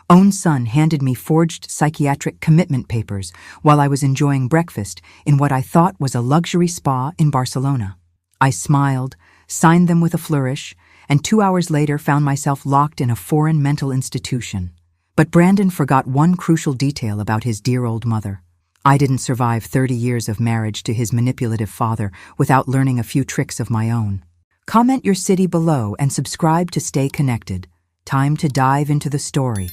own son handed me forged psychiatric commitment papers while I was enjoying breakfast in what I thought was a luxury spa in Barcelona. I smiled, signed them with a flourish, and 2 hours later found myself locked in a foreign mental institution. But Brandon forgot one crucial detail about his dear old mother. I didn't survive 30 years of marriage to his manipulative father without learning a few tricks of my own. Comment your city below and subscribe to stay connected. Time to dive into the story.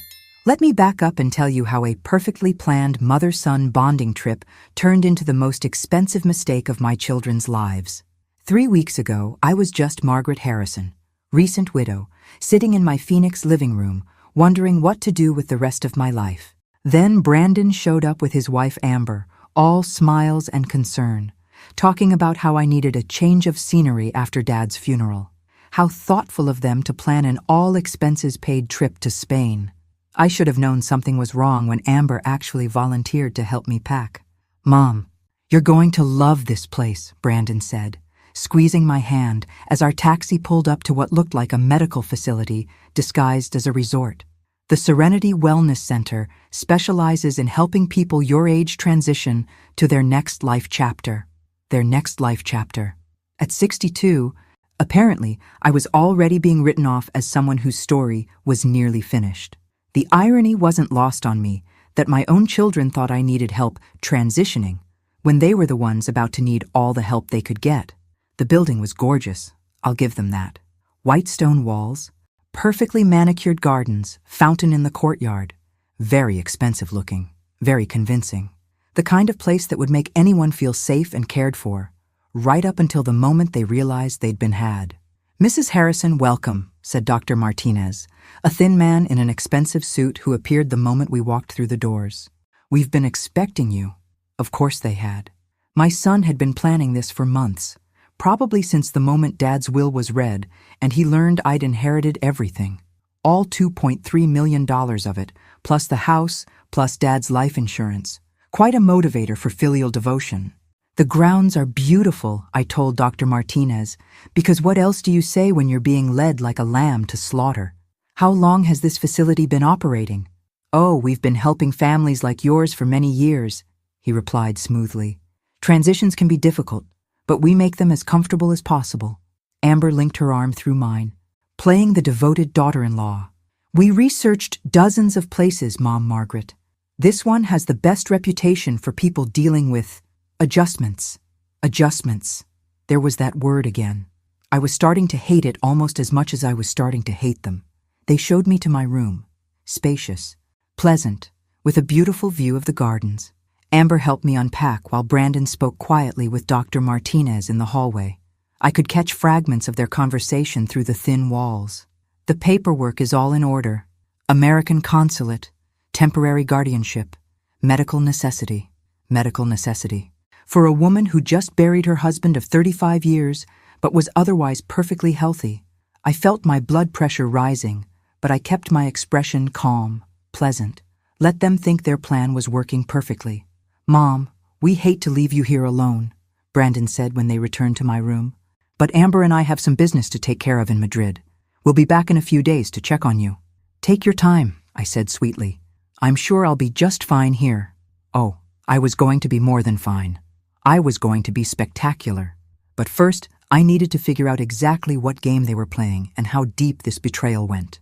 Let me back up and tell you how a perfectly planned mother-son bonding trip turned into the most expensive mistake of my children's lives. 3 weeks ago, I was just Margaret Harrison, recent widow, sitting in my Phoenix living room, wondering what to do with the rest of my life. Then Brandon showed up with his wife Amber, all smiles and concern, talking about how I needed a change of scenery after Dad's funeral. How thoughtful of them to plan an all-expenses-paid trip to Spain. I should have known something was wrong when Amber actually volunteered to help me pack. "Mom, you're going to love this place," Brandon said, squeezing my hand as our taxi pulled up to what looked like a medical facility disguised as a resort. The Serenity Wellness Center specializes in helping people your age transition to their next life chapter. Their next life chapter. At 62, apparently, I was already being written off as someone whose story was nearly finished. The irony wasn't lost on me that my own children thought I needed help transitioning when they were the ones about to need all the help they could get. The building was gorgeous, I'll give them that. White stone walls, perfectly manicured gardens, fountain in the courtyard. Very expensive looking, very convincing. The kind of place that would make anyone feel safe and cared for, right up until the moment they realized they'd been had. "Mrs. Harrison, welcome," said Dr. Martinez, a thin man in an expensive suit who appeared the moment we walked through the doors. "We've been expecting you." Of course they had. My son had been planning this for months, probably since the moment Dad's will was read and he learned I'd inherited everything. All $2.3 million of it, plus the house, plus Dad's life insurance. Quite a motivator for filial devotion. "The grounds are beautiful," I told Dr. Martinez, "because what else do you say when you're being led like a lamb to slaughter?" "How long has this facility been operating?" "Oh, we've been helping families like yours for many years," he replied smoothly. "Transitions can be difficult, but we make them as comfortable as possible." Amber linked her arm through mine, playing the devoted daughter-in-law. "We researched dozens of places, Mom Margaret. This one has the best reputation for people dealing with adjustments. Adjustments. There was that word again. I was starting to hate it almost as much as I was starting to hate them. They showed me to my room. Spacious, pleasant, with a beautiful view of the gardens. Amber helped me unpack while Brandon spoke quietly with Dr. Martinez in the hallway. I could catch fragments of their conversation through the thin walls. "The paperwork is all in order. American consulate, temporary guardianship, medical necessity. Medical necessity. For a woman who just buried her husband of 35 years, but was otherwise perfectly healthy. I felt my blood pressure rising, but I kept my expression calm, pleasant. Let them think their plan was working perfectly. "Mom, we hate to leave you here alone," Brandon said when they returned to my room. "But Amber and I have some business to take care of in Madrid. We'll be back in a few days to check on you." "Take your time," I said sweetly. "I'm sure I'll be just fine here." Oh, I was going to be more than fine. I was going to be spectacular. But first, I needed to figure out exactly what game they were playing and how deep this betrayal went.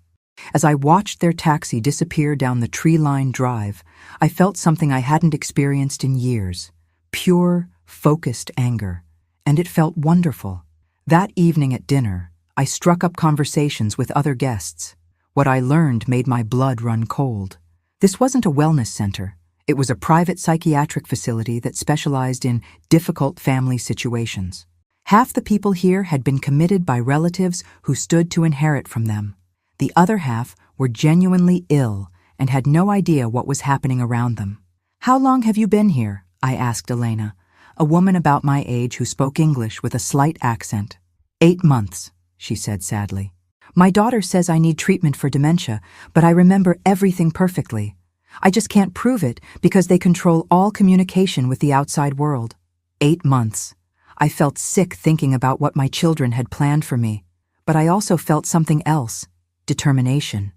As I watched their taxi disappear down the tree-lined drive, I felt something I hadn't experienced in years. Pure, focused anger. And it felt wonderful. That evening at dinner, I struck up conversations with other guests. What I learned made my blood run cold. This wasn't a wellness center. It was a private psychiatric facility that specialized in difficult family situations. Half the people here had been committed by relatives who stood to inherit from them. The other half were genuinely ill and had no idea what was happening around them. "How long have you been here?" I asked Elena, a woman about my age who spoke English with a slight accent. 8 months, she said sadly. "My daughter says I need treatment for dementia, but I remember everything perfectly. I just can't prove it because they control all communication with the outside world." 8 months. I felt sick thinking about what my children had planned for me, but I also felt something else. Determination.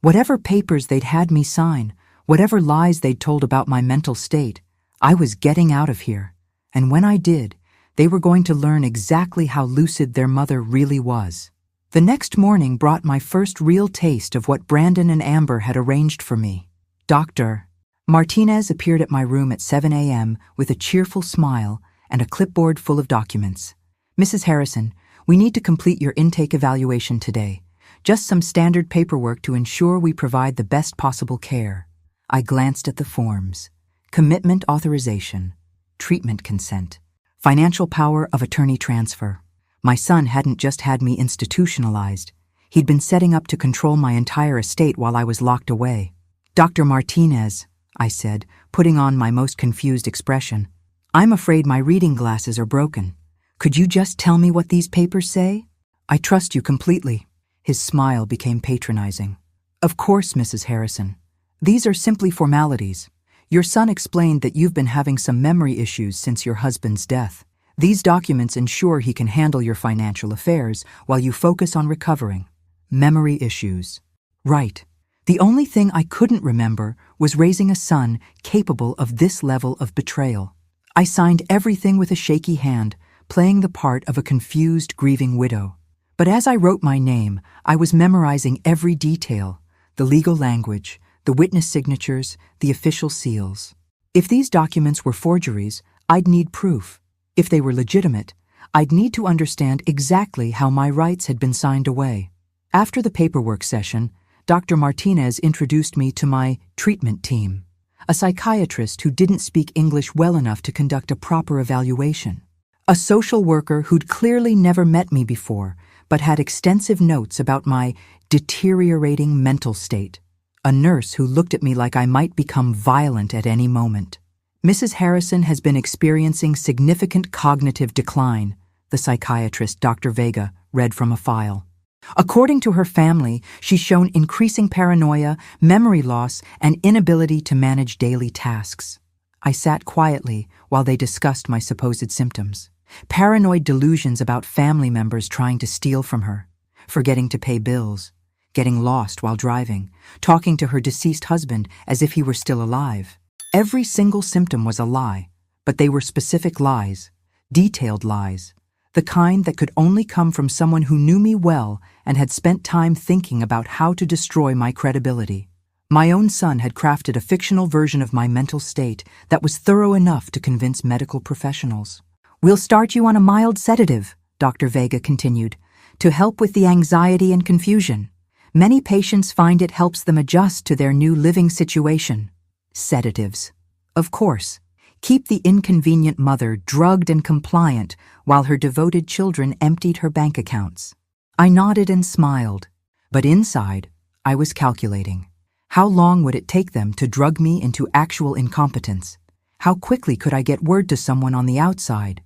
Whatever papers they'd had me sign, whatever lies they'd told about my mental state, I was getting out of here. And when I did, they were going to learn exactly how lucid their mother really was. The next morning brought my first real taste of what Brandon and Amber had arranged for me. Dr. Martinez appeared at my room at 7 a.m. with a cheerful smile and a clipboard full of documents. Mrs. Harrison, we need to complete your intake evaluation today. Just some standard paperwork to ensure we provide the best possible care. I glanced at the forms. Commitment authorization, treatment consent, financial power of attorney transfer. My son hadn't just had me institutionalized. He'd been setting up to control my entire estate while I was locked away. Dr. Martinez, I said, putting on my most confused expression. I'm afraid my reading glasses are broken. Could you just tell me what these papers say? I trust you completely. His smile became patronizing. Of course, Mrs. Harrison. These are simply formalities. Your son explained that you've been having some memory issues since your husband's death. These documents ensure he can handle your financial affairs while you focus on recovering. Memory issues. Right. The only thing I couldn't remember was raising a son capable of this level of betrayal. I signed everything with a shaky hand, playing the part of a confused, grieving widow. But as I wrote my name, I was memorizing every detail, the legal language, the witness signatures, the official seals. If these documents were forgeries, I'd need proof. If they were legitimate, I'd need to understand exactly how my rights had been signed away. After the paperwork session, Dr. Martinez introduced me to my treatment team, a psychiatrist who didn't speak English well enough to conduct a proper evaluation, a social worker who'd clearly never met me before, but had extensive notes about my deteriorating mental state, a nurse who looked at me like I might become violent at any moment. Mrs. Harrison has been experiencing significant cognitive decline, the psychiatrist Dr. Vega read from a file. According to her family, she's shown increasing paranoia, memory loss, and inability to manage daily tasks. I sat quietly while they discussed my supposed symptoms. Paranoid delusions about family members trying to steal from her, forgetting to pay bills, getting lost while driving, talking to her deceased husband as if he were still alive. Every single symptom was a lie, but they were specific lies, detailed lies, the kind that could only come from someone who knew me well and had spent time thinking about how to destroy my credibility. My own son had crafted a fictional version of my mental state that was thorough enough to convince medical professionals. We'll start you on a mild sedative, Dr. Vega continued, to help with the anxiety and confusion. Many patients find it helps them adjust to their new living situation. Sedatives. Of course. Keep the inconvenient mother drugged and compliant while her devoted children emptied her bank accounts. I nodded and smiled, but inside, I was calculating. How long would it take them to drug me into actual incompetence? How quickly could I get word to someone on the outside?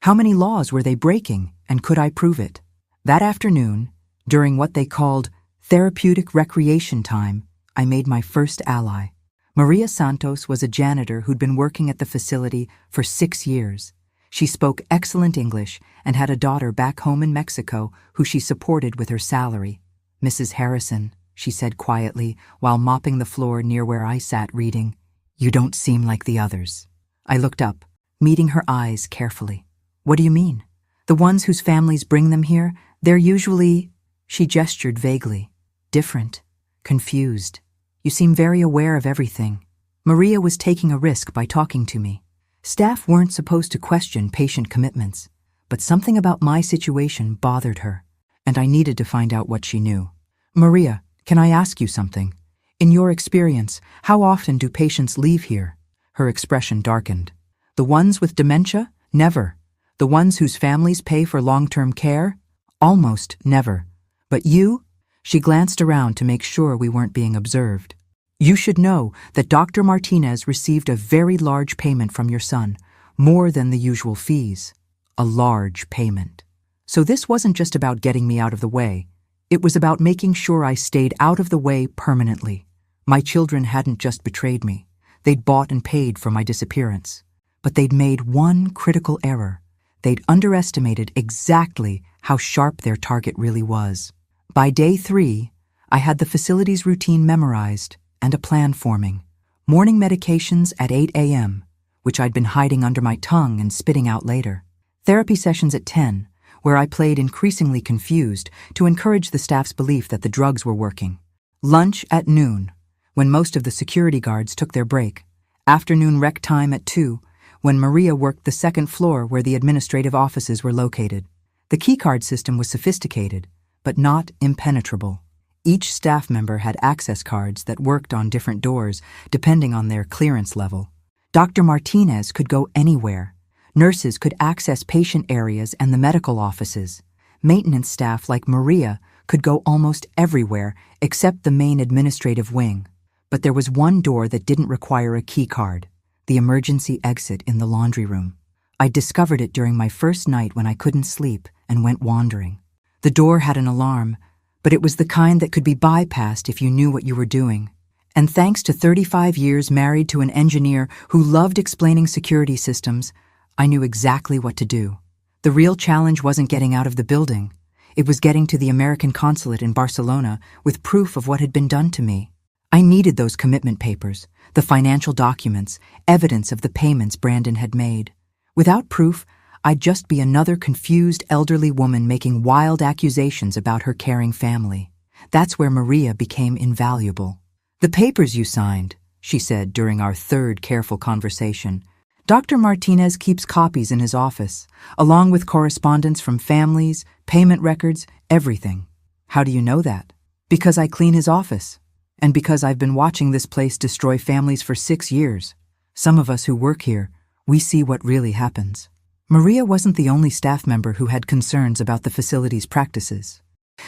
How many laws were they breaking, and could I prove it? That afternoon, during what they called therapeutic recreation time, I made my first ally. Maria Santos was a janitor who'd been working at the facility for 6 years. She spoke excellent English and had a daughter back home in Mexico who she supported with her salary. Mrs. Harrison, she said quietly while mopping the floor near where I sat reading, you don't seem like the others. I looked up, meeting her eyes carefully. What do you mean? The ones whose families bring them here, they're usually, she gestured vaguely, different, confused. You seem very aware of everything. Maria was taking a risk by talking to me. Staff weren't supposed to question patient commitments, but something about my situation bothered her, and I needed to find out what she knew. Maria, can I ask you something? In your experience, how often do patients leave here? Her expression darkened. The ones with dementia? Never. The ones whose families pay for long-term care? Almost never. But you? She glanced around to make sure we weren't being observed. You should know that Dr. Martinez received a very large payment from your son, more than the usual fees. A large payment. So this wasn't just about getting me out of the way. It was about making sure I stayed out of the way permanently. My children hadn't just betrayed me. They'd bought and paid for my disappearance. But they'd made one critical error. They'd underestimated exactly how sharp their target really was. By day 3, I had the facility's routine memorized and a plan forming. Morning medications at 8 a.m., which I'd been hiding under my tongue and spitting out later. Therapy sessions at 10, where I played increasingly confused to encourage the staff's belief that the drugs were working. Lunch at noon, when most of the security guards took their break. Afternoon rec time at 2, when Maria worked the second floor where the administrative offices were located. The keycard system was sophisticated, but not impenetrable. Each staff member had access cards that worked on different doors depending on their clearance level. Dr. Martinez could go anywhere. Nurses could access patient areas and the medical offices. Maintenance staff like Maria could go almost everywhere except the main administrative wing. But there was one door that didn't require a key card, the emergency exit in the laundry room. I discovered it during my first night when I couldn't sleep and went wandering. The door had an alarm, but it was the kind that could be bypassed if you knew what you were doing. And thanks to 35 years married to an engineer who loved explaining security systems, I knew exactly what to do. The real challenge wasn't getting out of the building. It was getting to the American consulate in Barcelona with proof of what had been done to me. I needed those commitment papers, the financial documents, evidence of the payments Brandon had made. Without proof, I'd just be another confused elderly woman making wild accusations about her caring family. That's where Maria became invaluable. "The papers you signed," she said during our third careful conversation. "Dr. Martinez keeps copies in his office, along with correspondence from families, payment records, everything." "How do you know that?" "Because I clean his office. And because I've been watching this place destroy families for 6 years. Some of us who work here, we see what really happens." Maria wasn't the only staff member who had concerns about the facility's practices.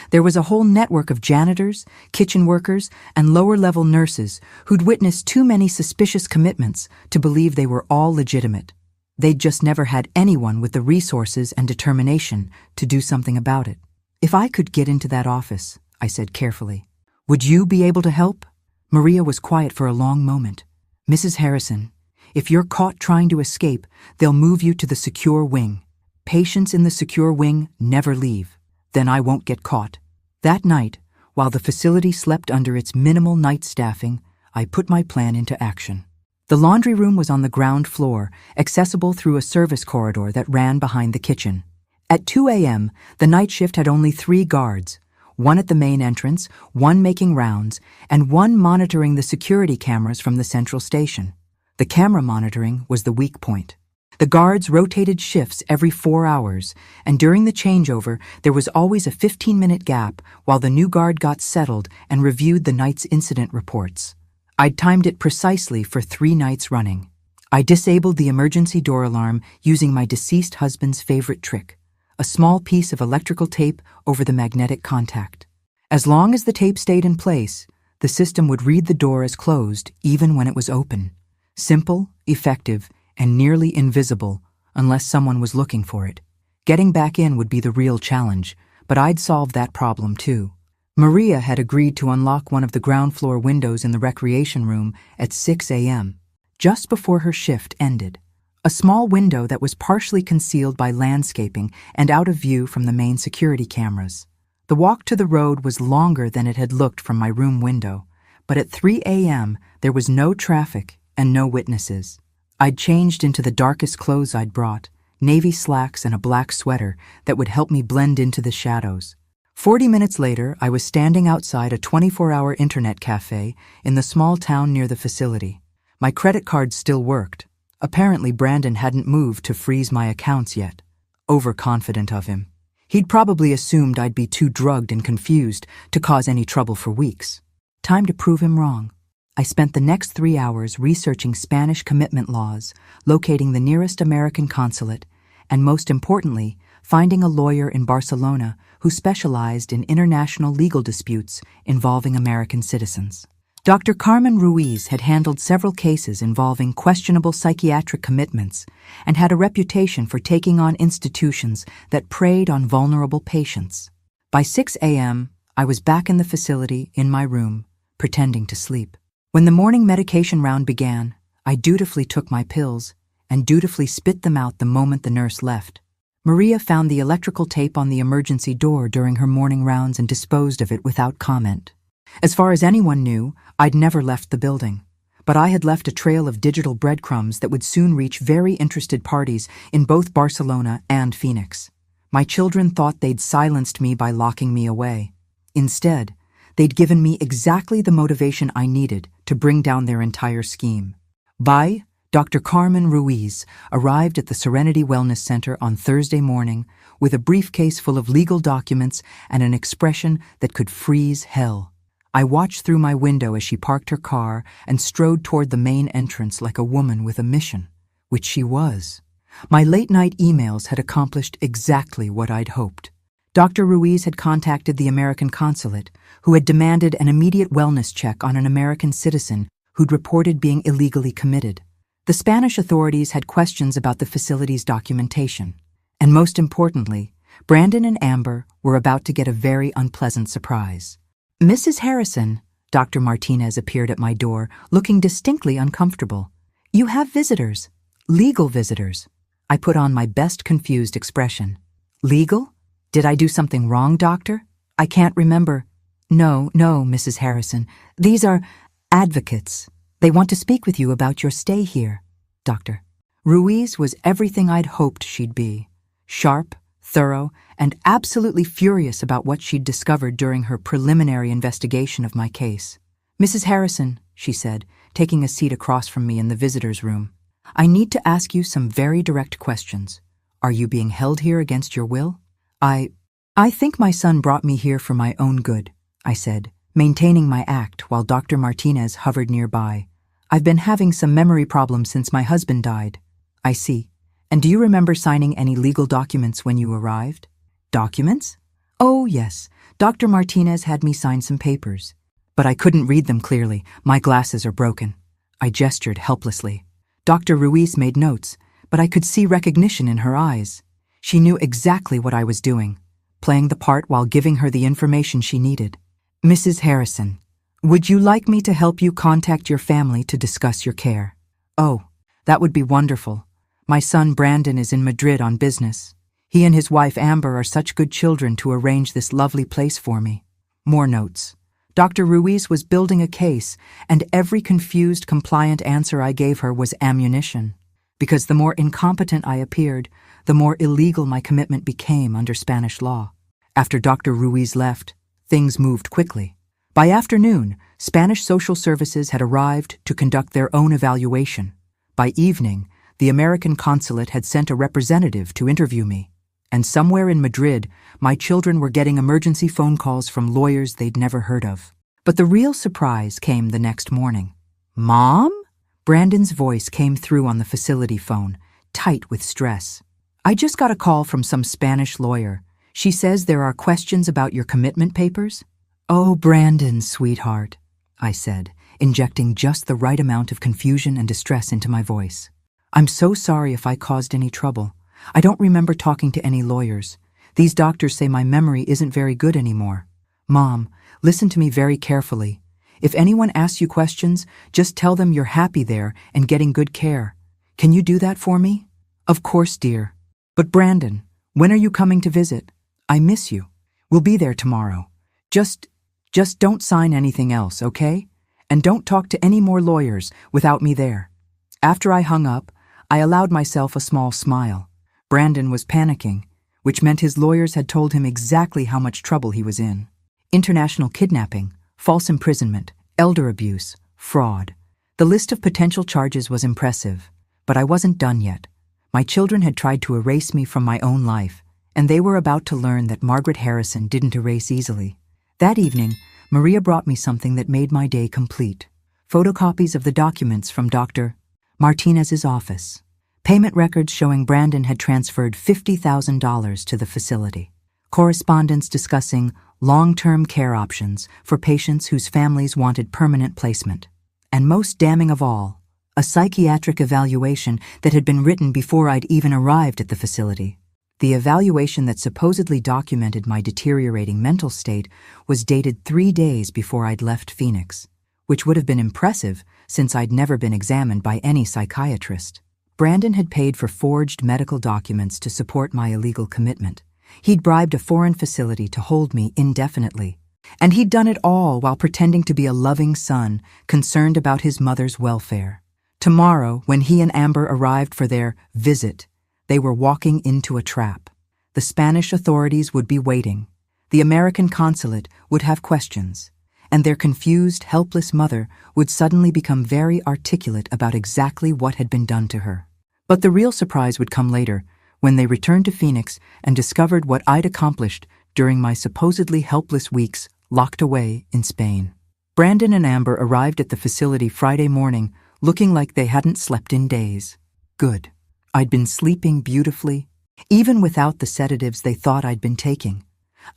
There was a whole network of janitors, kitchen workers, and lower-level nurses who'd witnessed too many suspicious commitments to believe they were all legitimate. They'd just never had anyone with the resources and determination to do something about it. "If I could get into that office," I said carefully, "would you be able to help?" Maria was quiet for a long moment. "Mrs. Harrison, if you're caught trying to escape, they'll move you to the secure wing. Patients in the secure wing never leave. Then I won't get caught." That night, while the facility slept under its minimal night staffing, I put my plan into action. The laundry room was on the ground floor, accessible through a service corridor that ran behind the kitchen. At 2 a.m., the night shift had only 3 guards, one at the main entrance, one making rounds, and one monitoring the security cameras from the central station. The camera monitoring was the weak point. The guards rotated shifts every 4 hours, and during the changeover, there was always a 15-minute gap while the new guard got settled and reviewed the night's incident reports. I'd timed it precisely for 3 nights running. I disabled the emergency door alarm using my deceased husband's favorite trick, a small piece of electrical tape over the magnetic contact. As long as the tape stayed in place, the system would read the door as closed even when it was open. Simple, effective, and nearly invisible unless someone was looking for it. Getting back in would be the real challenge, but I'd solve that problem too. Maria had agreed to unlock one of the ground floor windows in the recreation room at 6 a.m., just before her shift ended. A small window that was partially concealed by landscaping and out of view from the main security cameras. The walk to the road was longer than it had looked from my room window, but at 3 a.m. there was no traffic and no witnesses. I'd changed into the darkest clothes I'd brought, navy slacks and a black sweater that would help me blend into the shadows. 40 minutes later, I was standing outside a 24-hour internet cafe in the small town near the facility. My credit card still worked. Apparently, Brandon hadn't moved to freeze my accounts yet. Overconfident of him. He'd probably assumed I'd be too drugged and confused to cause any trouble for weeks. Time to prove him wrong. I spent the next 3 hours researching Spanish commitment laws, locating the nearest American consulate, and most importantly, finding a lawyer in Barcelona who specialized in international legal disputes involving American citizens. Dr. Carmen Ruiz had handled several cases involving questionable psychiatric commitments and had a reputation for taking on institutions that preyed on vulnerable patients. By 6 a.m., I was back in the facility in my room, pretending to sleep. When the morning medication round began, I dutifully took my pills and dutifully spit them out the moment the nurse left. Maria found the electrical tape on the emergency door during her morning rounds and disposed of it without comment. As far as anyone knew, I'd never left the building. But I had left a trail of digital breadcrumbs that would soon reach very interested parties in both Barcelona and Phoenix. My children thought they'd silenced me by locking me away. Instead, they'd given me exactly the motivation I needed to bring down their entire scheme. Dr. Carmen Ruiz arrived at the Serenity Wellness Center on Thursday morning with a briefcase full of legal documents and an expression that could freeze hell. I watched through my window as she parked her car and strode toward the main entrance like a woman with a mission, which she was. My late-night emails had accomplished exactly what I'd hoped. Dr. Ruiz had contacted the American consulate, who had demanded an immediate wellness check on an American citizen who'd reported being illegally committed. The Spanish authorities had questions about the facility's documentation. And most importantly, Brandon and Amber were about to get a very unpleasant surprise. "Mrs. Harrison," Dr. Martinez appeared at my door, looking distinctly uncomfortable. "You have visitors. Legal visitors." I put on my best confused expression. "Legal? Did I do something wrong, doctor? I can't remember." No, Mrs. Harrison. These are advocates. They want to speak with you about your stay here, doctor." Ruiz was everything I'd hoped she'd be. Sharp, thorough, and absolutely furious about what she'd discovered during her preliminary investigation of my case. "Mrs. Harrison," she said, taking a seat across from me in the visitor's room, "I need to ask you some very direct questions. Are you being held here against your will?" I think my son brought me here for my own good," I said, maintaining my act while Dr. Martinez hovered nearby. "I've been having some memory problems since my husband died." "I see. And do you remember signing any legal documents when you arrived?" "Documents? Oh, yes. Dr. Martinez had me sign some papers. But I couldn't read them clearly. My glasses are broken." I gestured helplessly. Dr. Ruiz made notes, but I could see recognition in her eyes. She knew exactly what I was doing, playing the part while giving her the information she needed. "Mrs. Harrison, would you like me to help you contact your family to discuss your care?" "Oh, that would be wonderful. My son Brandon is in Madrid on business. He and his wife Amber are such good children to arrange this lovely place for me." More notes. Dr. Ruiz was building a case, and every confused, compliant answer I gave her was ammunition. Because the more incompetent I appeared, the more illegal my commitment became under Spanish law. After Dr. Ruiz left, things moved quickly. By afternoon, Spanish social services had arrived to conduct their own evaluation. By evening, the American consulate had sent a representative to interview me. And somewhere in Madrid, my children were getting emergency phone calls from lawyers they'd never heard of. But the real surprise came the next morning. "Mom?" Brandon's voice came through on the facility phone, tight with stress. "I just got a call from some Spanish lawyer. She says there are questions about your commitment papers." "Oh, Brandon, sweetheart," I said, injecting just the right amount of confusion and distress into my voice. "I'm so sorry if I caused any trouble. I don't remember talking to any lawyers. These doctors say my memory isn't very good anymore. Mom, listen to me very carefully. If anyone asks you questions, just tell them you're happy there and getting good care. Can you do that for me?" "Of course, dear. But Brandon, when are you coming to visit? I miss you. We'll be there tomorrow. Just don't sign anything else, okay? And don't talk to any more lawyers without me there." After I hung up, I allowed myself a small smile. Brandon was panicking, which meant his lawyers had told him exactly how much trouble he was in. International kidnapping, false imprisonment, elder abuse, fraud. The list of potential charges was impressive, but I wasn't done yet. My children had tried to erase me from my own life, and they were about to learn that Margaret Harrison didn't erase easily. That evening, Maria brought me something that made my day complete. Photocopies of the documents from Dr. Martinez's office. Payment records showing Brandon had transferred $50,000 to the facility. Correspondence discussing long-term care options for patients whose families wanted permanent placement. And most damning of all, a psychiatric evaluation that had been written before I'd even arrived at the facility. The evaluation that supposedly documented my deteriorating mental state was dated 3 days before I'd left Phoenix, which would have been impressive since I'd never been examined by any psychiatrist. Brandon had paid for forged medical documents to support my illegal commitment. He'd bribed a foreign facility to hold me indefinitely, And he'd done it all while pretending to be a loving son, concerned about his mother's welfare. Tomorrow, when he and Amber arrived for their visit, they were walking into a trap. The Spanish authorities would be waiting. The American consulate would have questions. And their confused, helpless mother would suddenly become very articulate about exactly what had been done to her. But the real surprise would come later, when they returned to Phoenix and discovered what I'd accomplished during my supposedly helpless weeks locked away in Spain. Brandon and Amber arrived at the facility Friday morning, looking like they hadn't slept in days. Good. I'd been sleeping beautifully, even without the sedatives they thought I'd been taking.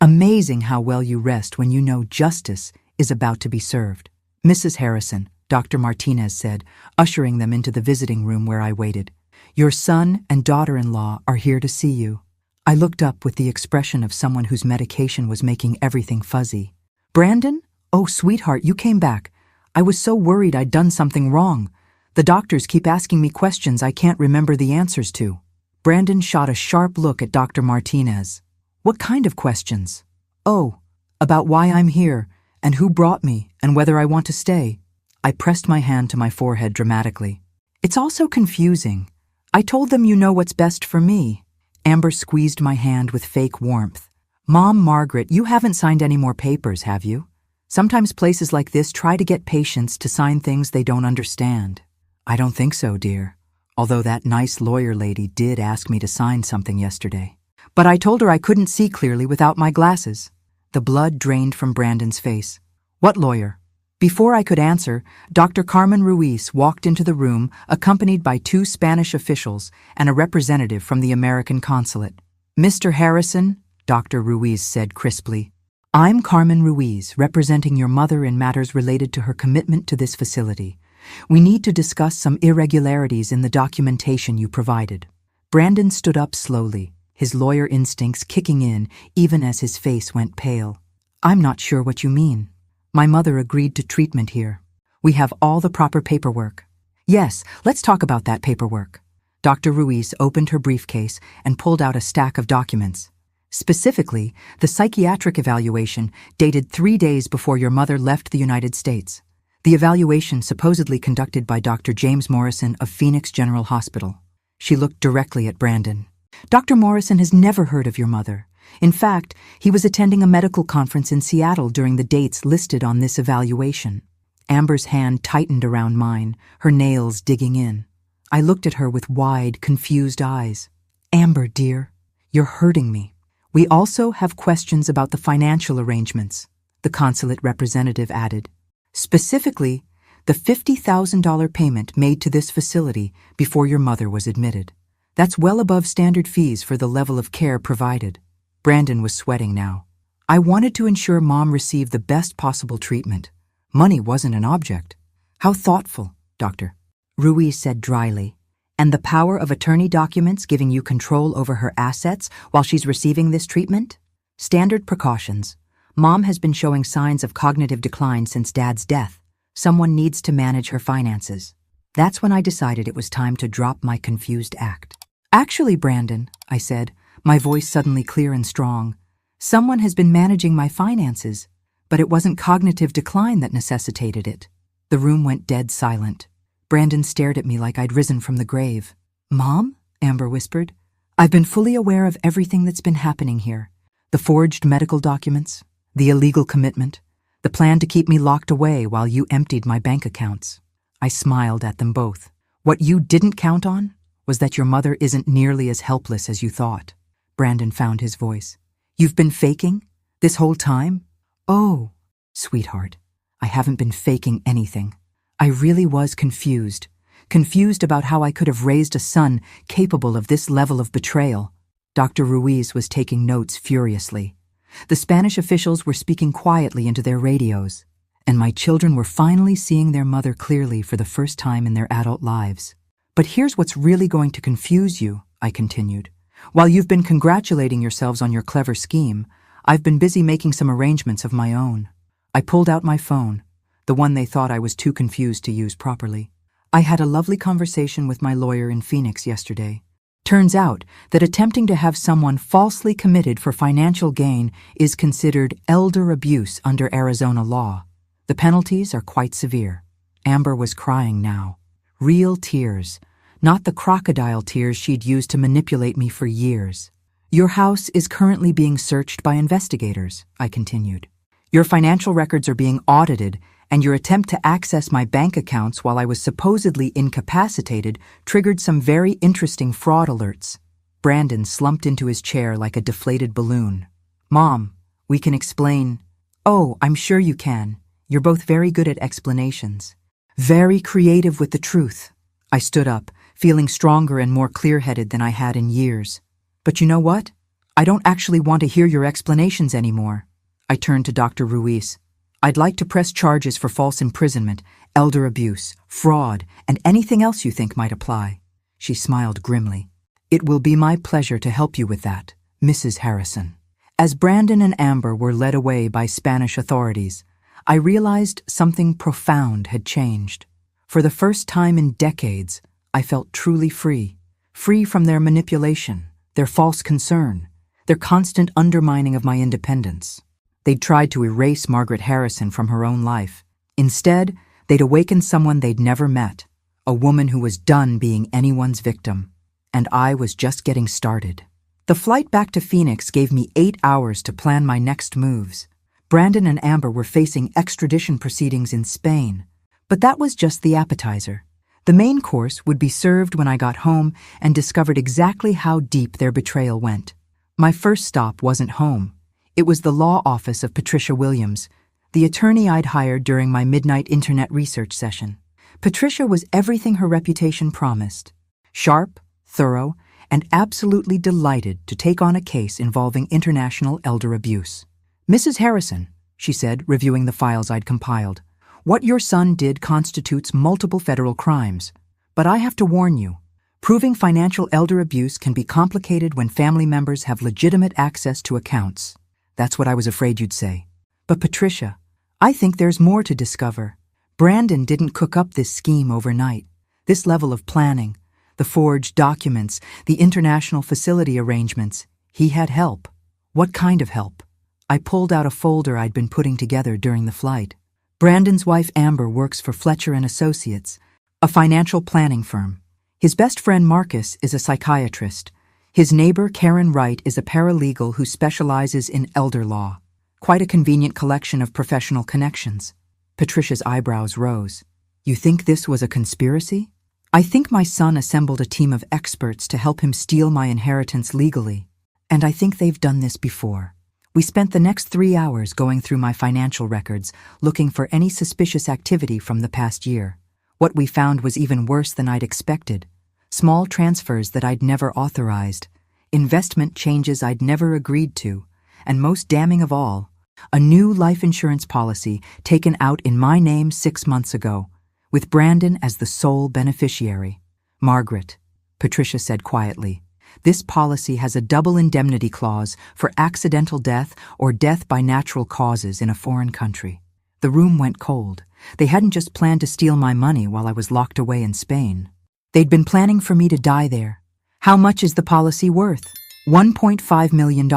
Amazing how well you rest when you know justice is about to be served. Mrs. Harrison, Dr. Martinez said, ushering them into the visiting room where I waited. Your son and daughter-in-law are here to see you. I looked up with the expression of someone whose medication was making everything fuzzy. Brandon? Oh, sweetheart, you came back. I was so worried I'd done something wrong. The doctors keep asking me questions I can't remember the answers to. Brandon shot a sharp look at Dr. Martinez. What kind of questions? Oh, about why I'm here, and who brought me, and whether I want to stay. I pressed my hand to my forehead dramatically. It's all so confusing. I told them you know what's best for me. Amber squeezed my hand with fake warmth. Mom, Margaret, you haven't signed any more papers, have you? Sometimes places like this try to get patients to sign things they don't understand. I don't think so, dear. Although that nice lawyer lady did ask me to sign something yesterday. But I told her I couldn't see clearly without my glasses. The blood drained from Brandon's face. What lawyer? Before I could answer, Dr. Carmen Ruiz walked into the room accompanied by 2 Spanish officials and a representative from the American consulate. Mr. Harrison, Dr. Ruiz said crisply, I'm Carmen Ruiz, representing your mother in matters related to her commitment to this facility. We need to discuss some irregularities in the documentation you provided. Brandon stood up slowly, his lawyer instincts kicking in even as his face went pale. I'm not sure what you mean. My mother agreed to treatment here. We have all the proper paperwork. Yes, let's talk about that paperwork. Dr. Ruiz opened her briefcase and pulled out a stack of documents. Specifically, the psychiatric evaluation dated 3 days before your mother left the United States. The evaluation supposedly conducted by Dr. James Morrison of Phoenix General Hospital. She looked directly at Brandon. Dr. Morrison has never heard of your mother. In fact, he was attending a medical conference in Seattle during the dates listed on this evaluation. Amber's hand tightened around mine, her nails digging in. I looked at her with wide, confused eyes. Amber, dear, you're hurting me. We also have questions about the financial arrangements, the consulate representative added. Specifically, the $50,000 payment made to this facility before your mother was admitted. That's well above standard fees for the level of care provided. Brandon was sweating now. I wanted to ensure Mom received the best possible treatment. Money wasn't an object. How thoughtful, Doctor. Ruiz said dryly. And the power of attorney documents giving you control over her assets while she's receiving this treatment? Standard precautions. Mom has been showing signs of cognitive decline since Dad's death. Someone needs to manage her finances. That's when I decided it was time to drop my confused act. Actually, Brandon, I said, my voice suddenly clear and strong, someone has been managing my finances, but it wasn't cognitive decline that necessitated it. The room went dead silent. Brandon stared at me like I'd risen from the grave. Mom? Amber whispered. I've been fully aware of everything that's been happening here. The forged medical documents, the illegal commitment, the plan to keep me locked away while you emptied my bank accounts. I smiled at them both. What you didn't count on was that your mother isn't nearly as helpless as you thought. Brandon found his voice. You've been faking? This whole time? Oh, sweetheart, I haven't been faking anything. I really was confused about how I could have raised a son capable of this level of betrayal. Dr. Ruiz was taking notes furiously. The Spanish officials were speaking quietly into their radios, and my children were finally seeing their mother clearly for the first time in their adult lives. But here's what's really going to confuse you, I continued. While you've been congratulating yourselves on your clever scheme, I've been busy making some arrangements of my own. I pulled out my phone, the one they thought I was too confused to use properly. I had a lovely conversation with my lawyer in Phoenix yesterday. Turns out that attempting to have someone falsely committed for financial gain is considered elder abuse under Arizona law. The penalties are quite severe. Amber was crying now. Real tears, not the crocodile tears she'd used to manipulate me for years. Your house is currently being searched by investigators, I continued. Your financial records are being audited, and your attempt to access my bank accounts while I was supposedly incapacitated triggered some very interesting fraud alerts. Brandon slumped into his chair like a deflated balloon. Mom, we can explain. Oh, I'm sure you can. You're both very good at explanations. Very creative with the truth. I stood up, feeling stronger and more clear-headed than I had in years. But you know what? I don't actually want to hear your explanations anymore. I turned to Dr. Ruiz. I'd like to press charges for false imprisonment, elder abuse, fraud, and anything else you think might apply. She smiled grimly. It will be my pleasure to help you with that, Mrs. Harrison. As Brandon and Amber were led away by Spanish authorities, I realized something profound had changed. For the first time in decades, I felt truly free. Free from their manipulation, their false concern, their constant undermining of my independence. They'd tried to erase Margaret Harrison from her own life. Instead, they'd awakened someone they'd never met, a woman who was done being anyone's victim. And I was just getting started. The flight back to Phoenix gave me 8 hours to plan my next moves. Brandon and Amber were facing extradition proceedings in Spain, but that was just the appetizer. The main course would be served when I got home and discovered exactly how deep their betrayal went. My first stop wasn't home. It was the law office of Patricia Williams, the attorney I'd hired during my midnight internet research session. Patricia was everything her reputation promised. Sharp, thorough, and absolutely delighted to take on a case involving international elder abuse. Mrs. Harrison, she said, reviewing the files I'd compiled, what your son did constitutes multiple federal crimes. But I have to warn you, proving financial elder abuse can be complicated when family members have legitimate access to accounts. That's what I was afraid you'd say. But Patricia, I think there's more to discover. Brandon didn't cook up this scheme overnight. This level of planning, the forged documents, the international facility arrangements, he had help. What kind of help? I pulled out a folder I'd been putting together during the flight. Brandon's wife Amber works for Fletcher & Associates, a financial planning firm. His best friend Marcus is a psychiatrist. His neighbor Karen Wright is a paralegal who specializes in elder law. Quite a convenient collection of professional connections. Patricia's eyebrows rose. You think this was a conspiracy? I think my son assembled a team of experts to help him steal my inheritance legally. And I think they've done this before. We spent the next 3 hours going through my financial records, looking for any suspicious activity from the past year. What we found was even worse than I'd expected. Small transfers that I'd never authorized, investment changes I'd never agreed to, and most damning of all, a new life insurance policy taken out in my name 6 months ago, with Brandon as the sole beneficiary. Margaret, Patricia said quietly, this policy has a double indemnity clause for accidental death or death by natural causes in a foreign country. The room went cold. They hadn't just planned to steal my money while I was locked away in Spain. They'd been planning for me to die there. How much is the policy worth? $1.5 million.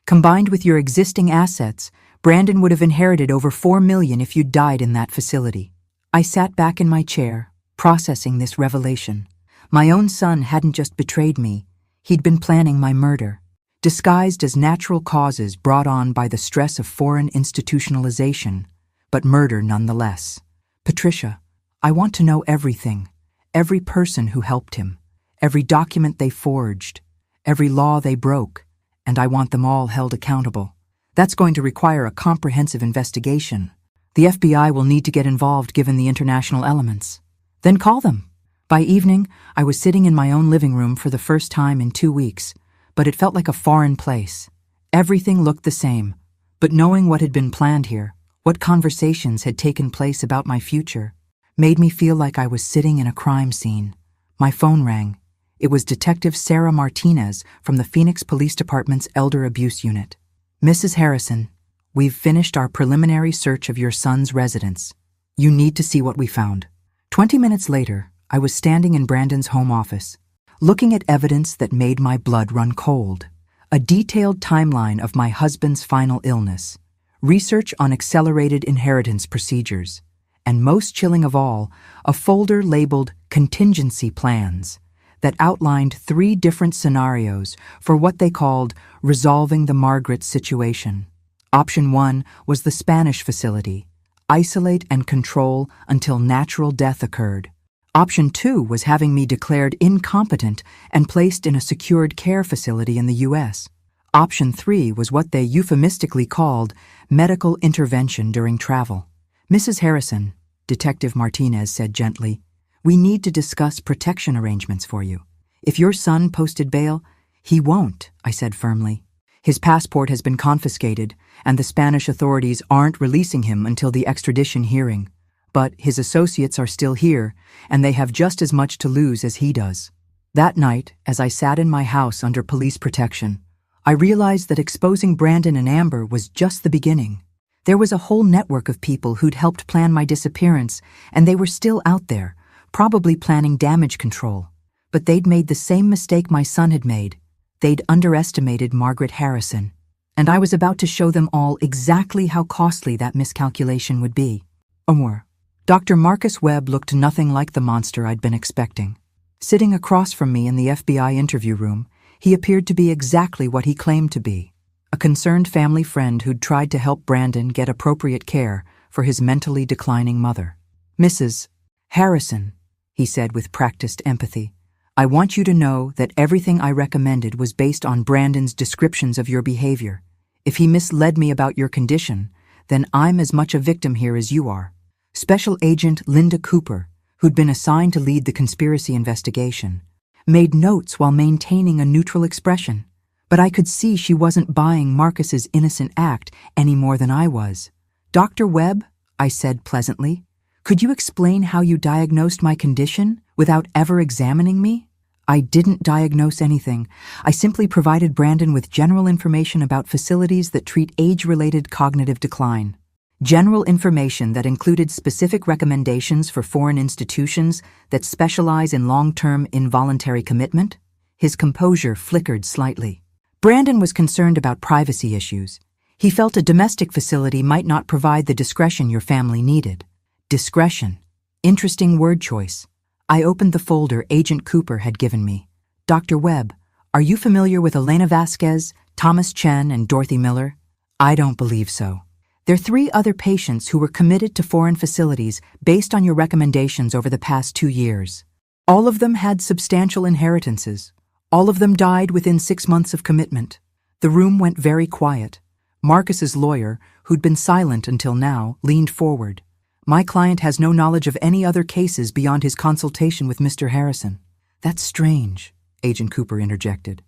Combined with your existing assets, Brandon would have inherited over $4 million if you'd died in that facility. I sat back in my chair, processing this revelation. My own son hadn't just betrayed me. He'd been planning my murder, disguised as natural causes brought on by the stress of foreign institutionalization, but murder nonetheless. Patricia, I want to know everything. Every person who helped him, every document they forged, every law they broke, and I want them all held accountable. That's going to require a comprehensive investigation. The FBI will need to get involved given the international elements. Then call them. By evening, I was sitting in my own living room for the first time in 2 weeks, but it felt like a foreign place. Everything looked the same, but knowing what had been planned here, what conversations had taken place about my future, made me feel like I was sitting in a crime scene. My phone rang. It was Detective Sarah Martinez from the Phoenix Police Department's Elder Abuse Unit. Mrs. Harrison, we've finished our preliminary search of your son's residence. You need to see what we found. 20 minutes later, I was standing in Brandon's home office. looking at evidence that made my blood run cold. A detailed timeline of my husband's final illness, research on accelerated inheritance procedures, and most chilling of all, a folder labeled Contingency Plans that outlined 3 different scenarios for what they called resolving the Margaret situation. Option 1 was the Spanish facility, isolate and control until natural death occurred. Option 2 was having me declared incompetent and placed in a secured care facility in the U.S. Option 3 was what they euphemistically called medical intervention during travel. Mrs. Harrison, Detective Martinez said gently, "We need to discuss protection arrangements for you. If your son posted bail—" "He won't," I said firmly. "His passport has been confiscated, and the Spanish authorities aren't releasing him until the extradition hearing. But his associates are still here, and they have just as much to lose as he does." That night, as I sat in my house under police protection, I realized that exposing Brandon and Amber was just the beginning. There was a whole network of people who'd helped plan my disappearance, and they were still out there, probably planning damage control. But they'd made the same mistake my son had made. They'd underestimated Margaret Harrison, and I was about to show them all exactly how costly that miscalculation would be. Or, Dr. Marcus Webb looked nothing like the monster I'd been expecting. Sitting across from me in the FBI interview room, he appeared to be exactly what he claimed to be, a concerned family friend who'd tried to help Brandon get appropriate care for his mentally declining mother. "Mrs. Harrison," he said with practiced empathy, "I want you to know that everything I recommended was based on Brandon's descriptions of your behavior. If he misled me about your condition, then I'm as much a victim here as you are." Special Agent Linda Cooper, who'd been assigned to lead the conspiracy investigation, made notes while maintaining a neutral expression, but I could see she wasn't buying Marcus's innocent act any more than I was. "Dr. Webb," I said pleasantly, "could you explain how you diagnosed my condition without ever examining me?" "I didn't diagnose anything. I simply provided Brandon with general information about facilities that treat age-related cognitive decline. General information that included specific recommendations for foreign institutions that specialize in long-term involuntary commitment." His composure flickered slightly. Brandon was concerned about privacy issues. He felt a domestic facility might not provide the discretion your family needed. Discretion. Interesting word choice. I opened the folder Agent Cooper had given me. "Dr. Webb, are you familiar with Elena Vasquez, Thomas Chen, and Dorothy Miller?" "I don't believe so. They're 3 other patients who were committed to foreign facilities based on your recommendations over the past 2 years. All of them had substantial inheritances. All of them died within 6 months of commitment." The room went very quiet. Marcus's lawyer, who'd been silent until now, leaned forward. "My client has no knowledge of any other cases beyond his consultation with Mr. Harrison." "That's strange," Agent Cooper interjected,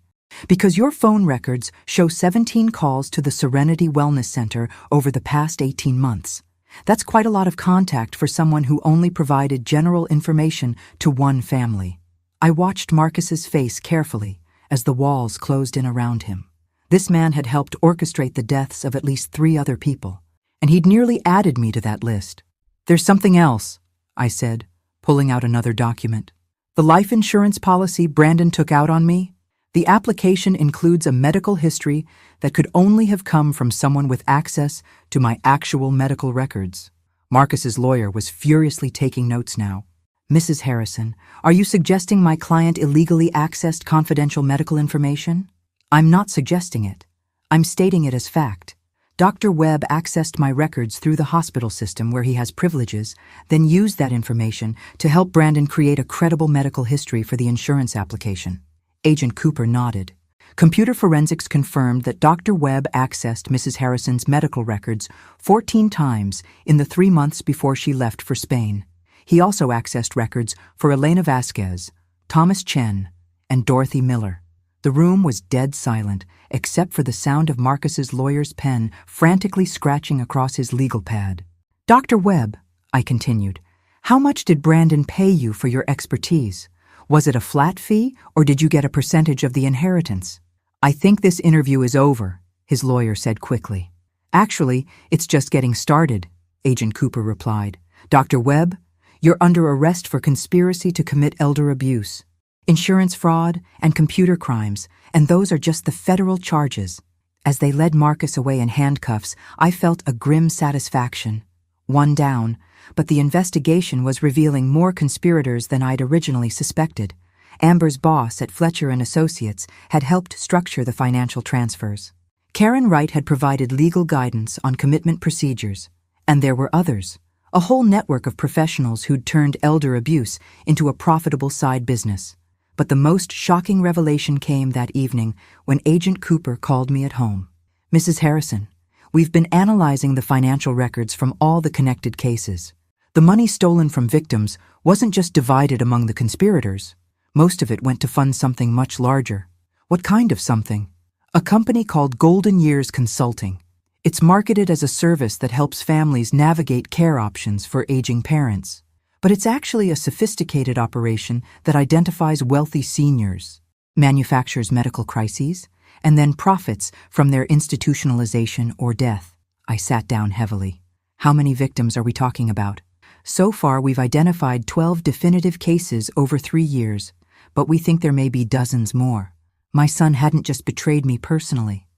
"because your phone records show 17 calls to the Serenity Wellness Center over the past 18 months. That's quite a lot of contact for someone who only provided general information to one family." I watched Marcus's face carefully as the walls closed in around him. This man had helped orchestrate the deaths of at least 3 other people, and he'd nearly added me to that list. "There's something else," I said, pulling out another document. "The life insurance policy Brandon took out on me? The application includes a medical history that could only have come from someone with access to my actual medical records." Marcus's lawyer was furiously taking notes now. "Mrs. Harrison, are you suggesting my client illegally accessed confidential medical information?" "I'm not suggesting it. I'm stating it as fact. Dr. Webb accessed my records through the hospital system where he has privileges, then used that information to help Brandon create a credible medical history for the insurance application." Agent Cooper nodded. "Computer forensics confirmed that Dr. Webb accessed Mrs. Harrison's medical records 14 times in the 3 months before she left for Spain. He also accessed records for Elena Vasquez, Thomas Chen, and Dorothy Miller." The room was dead silent, except for the sound of Marcus's lawyer's pen frantically scratching across his legal pad. "Dr. Webb," I continued, "how much did Brandon pay you for your expertise? Was it a flat fee, or did you get a percentage of the inheritance?" "I think this interview is over," his lawyer said quickly. "Actually, it's just getting started," Agent Cooper replied. "Dr. Webb, you're under arrest for conspiracy to commit elder abuse. insurance fraud, and computer crimes, and those are just the federal charges. As they led Marcus away in handcuffs, I felt a grim satisfaction. One down, but the investigation was revealing more conspirators than I'd originally suspected. Amber's boss at Fletcher & Associates had helped structure the financial transfers. Karen Wright had provided legal guidance on commitment procedures, and there were others, a whole network of professionals who'd turned elder abuse into a profitable side business. But the most shocking revelation came that evening when Agent Cooper called me at home. "Mrs. Harrison, we've been analyzing the financial records from all the connected cases. The money stolen from victims wasn't just divided among the conspirators. Most of it went to fund something much larger." "What kind of something?" "A company called Golden Years Consulting. It's marketed as a service that helps families navigate care options for aging parents. But it's actually a sophisticated operation that identifies wealthy seniors, manufactures medical crises, and then profits from their institutionalization or death." I sat down heavily. "How many victims are we talking about?" "So far, we've identified 12 definitive cases over 3 years, but we think there may be dozens more." My son hadn't just betrayed me personally.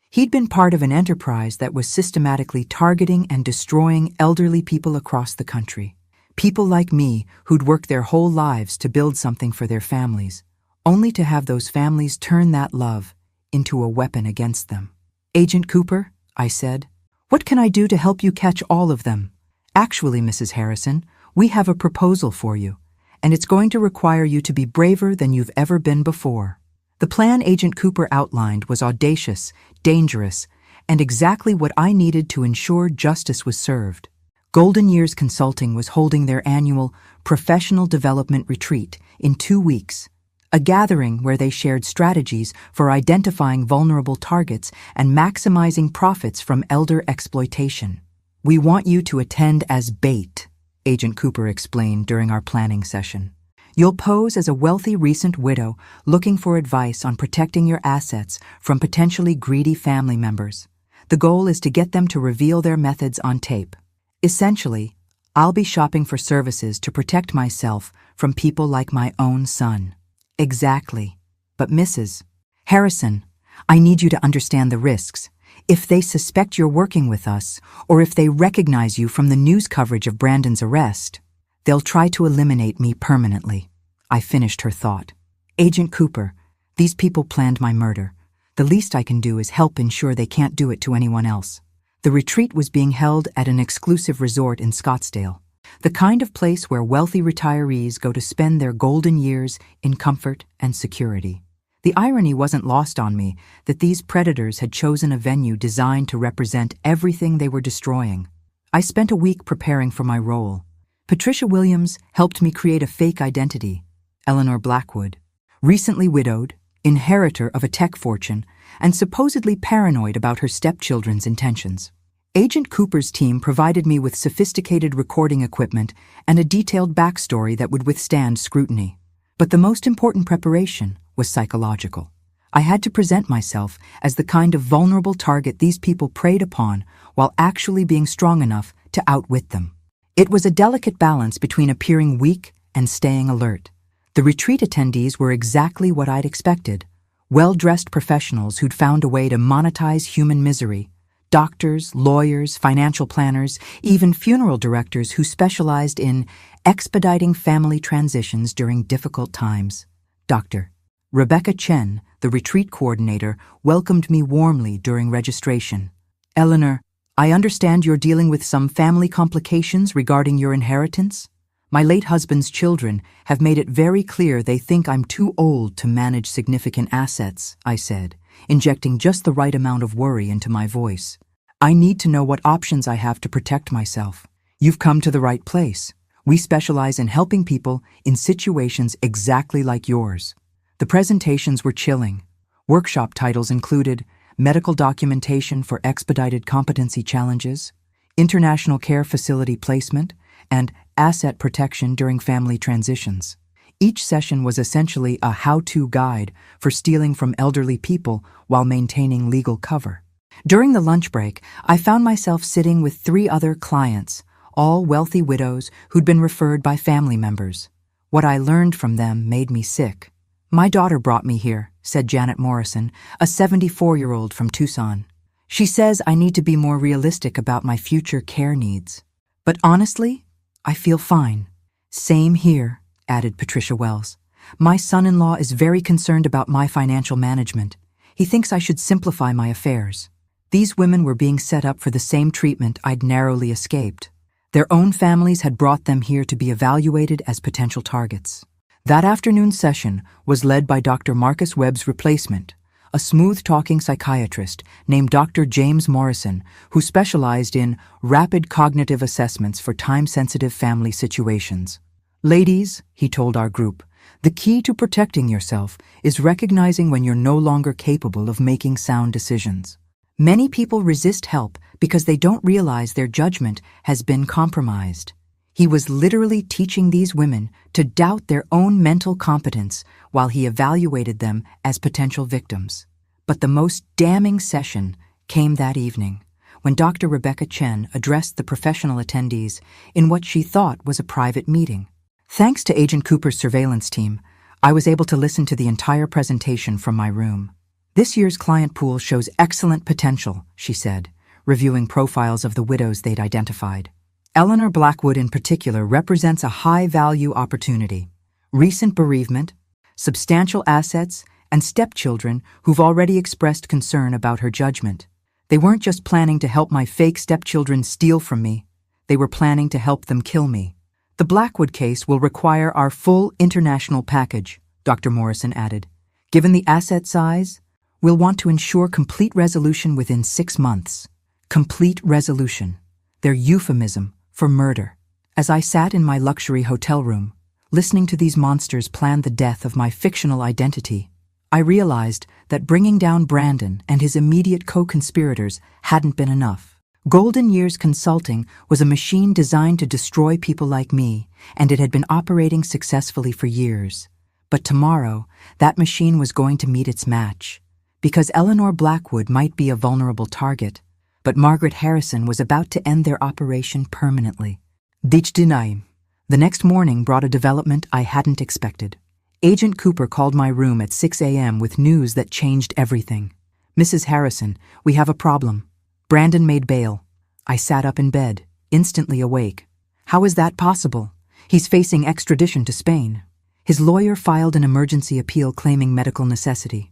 He'd been part of an enterprise that was systematically targeting and destroying elderly people across the country. People like me who'd worked their whole lives to build something for their families, only to have those families turn that love into a weapon against them. "Agent Cooper," I said, "what can I do to help you catch all of them?" "Actually, Mrs. Harrison, we have a proposal for you, and it's going to require you to be braver than you've ever been before." The plan Agent Cooper outlined was audacious, dangerous, and exactly what I needed to ensure justice was served. Golden Years Consulting was holding their annual Professional Development Retreat in 2 weeks, a gathering where they shared strategies for identifying vulnerable targets and maximizing profits from elder exploitation. "We want you to attend as bait," Agent Cooper explained during our planning session. "You'll pose as a wealthy recent widow looking for advice on protecting your assets from potentially greedy family members. The goal is to get them to reveal their methods on tape. Essentially, I'll be shopping for services to protect myself from people like my own son." "Exactly. But Mrs. Harrison, I need you to understand the risks. If they suspect you're working with us, or if they recognize you from the news coverage of Brandon's arrest, they'll try to eliminate me permanently." I finished her thought. "Agent Cooper, these people planned my murder. The least I can do is help ensure they can't do it to anyone else." The retreat was being held at an exclusive resort in Scottsdale, the kind of place where wealthy retirees go to spend their golden years in comfort and security. The irony wasn't lost on me that these predators had chosen a venue designed to represent everything they were destroying. I spent a week preparing for my role. Patricia Williams helped me create a fake identity, Eleanor Blackwood, recently widowed, inheritor of a tech fortune, and supposedly paranoid about her stepchildren's intentions. Agent Cooper's team provided me with sophisticated recording equipment and a detailed backstory that would withstand scrutiny. But the most important preparation was psychological. I had to present myself as the kind of vulnerable target these people preyed upon while actually being strong enough to outwit them. It was a delicate balance between appearing weak and staying alert. The retreat attendees were exactly what I'd expected: well-dressed professionals who'd found a way to monetize human misery. Doctors, lawyers, financial planners, even funeral directors who specialized in expediting family transitions during difficult times. Dr. Rebecca Chen, the retreat coordinator, welcomed me warmly during registration. "Eleanor, I understand you're dealing with some family complications regarding your inheritance. My late husband's children have made it very clear they think I'm too old to manage significant assets," I said, injecting just the right amount of worry into my voice. "I need to know what options I have to protect myself." "You've come to the right place. We specialize in helping people in situations exactly like yours." The presentations were chilling. Workshop titles included Medical Documentation for Expedited Competency Challenges, International Care Facility Placement, and Asset Protection During Family Transitions. Each session was essentially a how-to guide for stealing from elderly people while maintaining legal cover. During the lunch break, I found myself sitting with 3 other clients, all wealthy widows who'd been referred by family members. What I learned from them made me sick. My daughter brought me here, said Janet Morrison, a 74-year-old from Tucson. She says I need to be more realistic about my future care needs. But honestly, I feel fine. Same here, added Patricia Wells. My son-in-law is very concerned about my financial management. He thinks I should simplify my affairs. These women were being set up for the same treatment I'd narrowly escaped. Their own families had brought them here to be evaluated as potential targets. That afternoon's session was led by Dr. Marcus Webb's replacement, a smooth-talking psychiatrist named Dr. James Morrison, who specialized in rapid cognitive assessments for time-sensitive family situations. Ladies, he told our group, the key to protecting yourself is recognizing when you're no longer capable of making sound decisions. Many people resist help because they don't realize their judgment has been compromised. He was literally teaching these women to doubt their own mental competence while he evaluated them as potential victims. But the most damning session came that evening, when Dr. Rebecca Chen addressed the professional attendees in what she thought was a private meeting. Thanks to Agent Cooper's surveillance team, I was able to listen to the entire presentation from my room. This year's client pool shows excellent potential, she said, reviewing profiles of the widows they'd identified. Eleanor Blackwood in particular represents a high-value opportunity. Recent bereavement, substantial assets, and stepchildren who've already expressed concern about her judgment. They weren't just planning to help my fake stepchildren steal from me. They were planning to help them kill me. The Blackwood case will require our full international package, Dr. Morrison added. Given the asset size, we'll want to ensure complete resolution within 6 months. Complete resolution. Their euphemism for murder. As I sat in my luxury hotel room, listening to these monsters plan the death of my fictional identity, I realized that bringing down Brandon and his immediate co-conspirators hadn't been enough. Golden Years Consulting was a machine designed to destroy people like me, and it had been operating successfully for years. But tomorrow, that machine was going to meet its match. Because Eleanor Blackwood might be a vulnerable target, but Margaret Harrison was about to end their operation permanently. The next morning brought a development I hadn't expected. Agent Cooper called my room at 6 a.m. with news that changed everything. Mrs. Harrison, we have a problem. Brandon made bail. I sat up in bed, instantly awake. How is that possible? He's facing extradition to Spain. His lawyer filed an emergency appeal claiming medical necessity.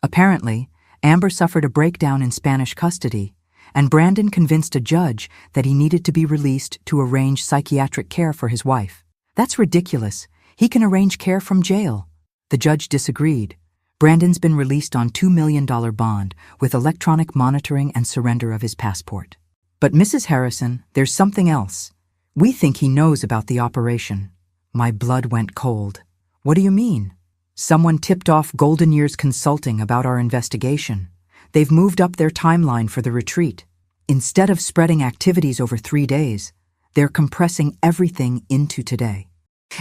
Apparently, Amber suffered a breakdown in Spanish custody, and Brandon convinced a judge that he needed to be released to arrange psychiatric care for his wife. That's ridiculous. He can arrange care from jail. The judge disagreed. Brandon's been released on $2 million bond with electronic monitoring and surrender of his passport. But Mrs. Harrison, there's something else. We think he knows about the operation. My blood went cold. What do you mean? Someone tipped off Golden Years Consulting about our investigation. They've moved up their timeline for the retreat. Instead of spreading activities over 3 days, they're compressing everything into today.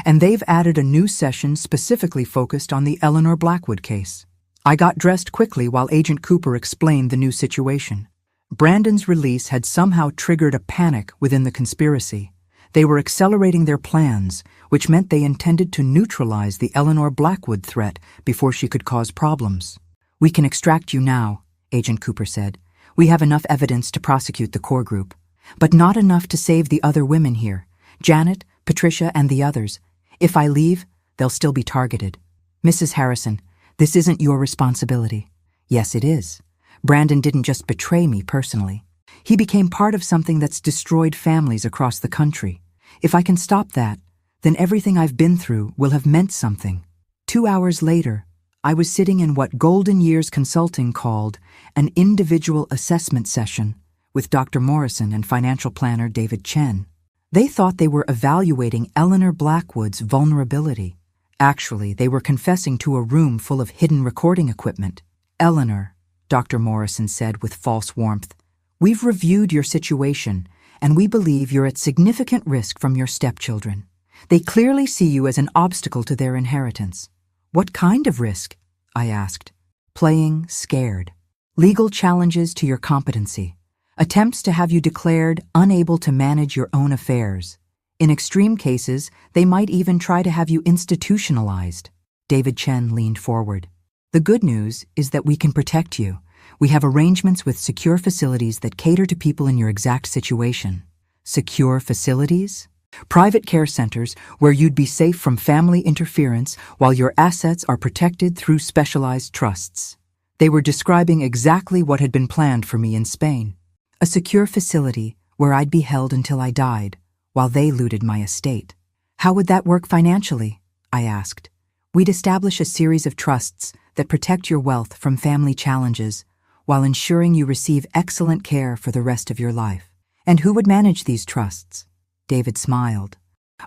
And they've added a new session specifically focused on the Eleanor Blackwood case. I got dressed quickly while Agent Cooper explained the new situation. Brandon's release had somehow triggered a panic within the conspiracy. They were accelerating their plans, which meant they intended to neutralize the Eleanor Blackwood threat before she could cause problems. We can extract you now, Agent Cooper said. We have enough evidence to prosecute the core group, but not enough to save the other women here, Janet, Patricia, and the others. If I leave, they'll still be targeted. Mrs. Harrison, this isn't your responsibility. Yes, it is. Brandon didn't just betray me personally. He became part of something that's destroyed families across the country. If I can stop that, then everything I've been through will have meant something. 2 hours later, I was sitting in what Golden Years Consulting called an individual assessment session with Dr. Morrison and financial planner David Chen. They thought they were evaluating Eleanor Blackwood's vulnerability. Actually, they were confessing to a room full of hidden recording equipment. Eleanor, Dr. Morrison said with false warmth, we've reviewed your situation, and we believe you're at significant risk from your stepchildren. They clearly see you as an obstacle to their inheritance. What kind of risk? I asked. Playing scared. Legal challenges to your competency. Attempts to have you declared unable to manage your own affairs. In extreme cases, they might even try to have you institutionalized. David Chen leaned forward. The good news is that we can protect you. We have arrangements with secure facilities that cater to people in your exact situation. Secure facilities? Private care centers where you'd be safe from family interference while your assets are protected through specialized trusts. They were describing exactly what had been planned for me in Spain. A secure facility where I'd be held until I died, while they looted my estate. How would that work financially? I asked. We'd establish a series of trusts that protect your wealth from family challenges, while ensuring you receive excellent care for the rest of your life. And who would manage these trusts? David smiled.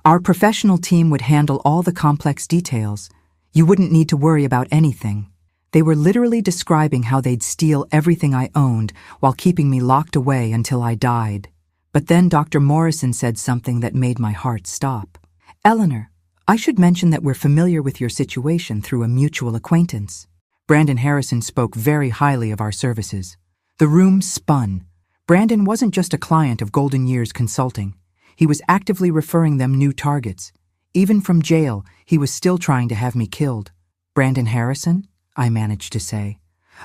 Our professional team would handle all the complex details. You wouldn't need to worry about anything. They were literally describing how they'd steal everything I owned while keeping me locked away until I died. But then Dr. Morrison said something that made my heart stop. Eleanor, I should mention that we're familiar with your situation through a mutual acquaintance. Brandon Harrison spoke very highly of our services. The room spun. Brandon wasn't just a client of Golden Years Consulting. He was actively referring them new targets. Even from jail, he was still trying to have me killed. Brandon Harrison? I managed to say.